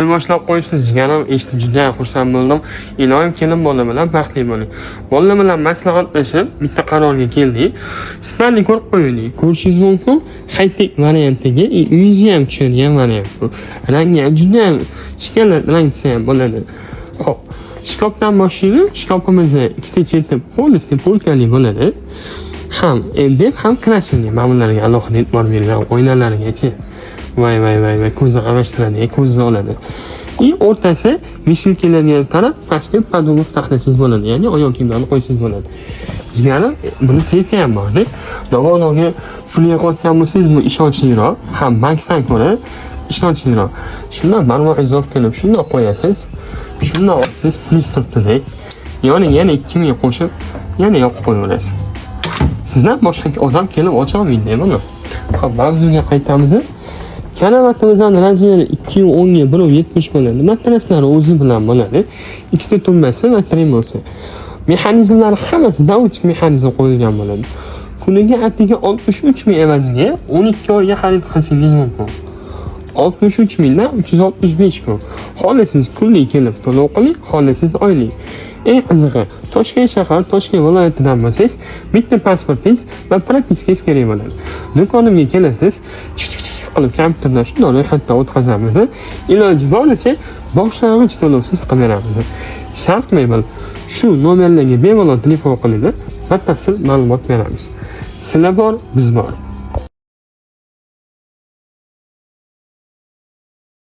pul boshlab qo'yibsiz jigarim, eshitib juda xursand bo'ldim. Iloyim kelin bola bilan baxtli bo'ling. Bola bilan maslahatlashib bitta qarorga keldik. Sparni ko'rib qo'ydik. Ko'rishingiz mumkin, high-tech variantiga uyingizga ham tushadigan variant bu. Rangi ham juda shikaylat rang desa ham bo'ladi. Xo'p, shkafdan boshlaylik. Shkafimizni ikkita cheti polnisli polkali bo'ladi. Ham endi ham krashinga, ma'mullarga alohida e'tibor berilgan oynalargacha. Vay, ko'zni qamashtiradi, ko'zni oladi. O'rtasi mishilkalarga qarab pastga podumov taxtachingiz bo'ladi, ya'ni oyoq kiyimlarni qo'yishingiz bo'ladi. Jigarim, buni sefi ham bor-da. Davonoga pulga qotgan bo'lsangiz, bu ishonchliroq, ham bankdan ko'ra ishonchliroq. Shundan barmoqingizni olib kelib, shunday qo'yasiz. Shunday olsangiz, pulni turibdi-da. Yoniga yana 2 ming qo'shib, yana yopib qo'yaverasiz. Sizdan boshqa odam kelib ocha olmaydi buni. Xo'p, mavzuga qaytamiz. Karavatimizdan razmeri 210 ga 170 bo'ladi. Matraslari o'zi bilan bo'ladi. Ikkita tumbasi va tremosi. Mexanizmlari hammasi davutch mexanizm qo'yilgan bo'ladi. Kuniga atiga 63 ming evaziga 12 oyga xarid qilishingiz mumkin. 63 mingdan 365 kun. Xohlasangiz kunlik kelib to'lov qiling, xohlasangiz oylik. Eng qizig'i, Toshkent shahar, Toshkent viloyatidan bo'lsangiz, bitta pasportingiz va propiskangiz kerak bo'ladi. Do'konimga kelasiz, qilib kompyuterdan shunday ro'yxatdan o'tkazamiz. Iloji boricha boshlang'ich to'lovsiz qilib beramiz. Shart mebel shu nomerlarga bemalol telefon qilinglar, batafsil ma'lumot beramiz. Sizlar bor, biz bor.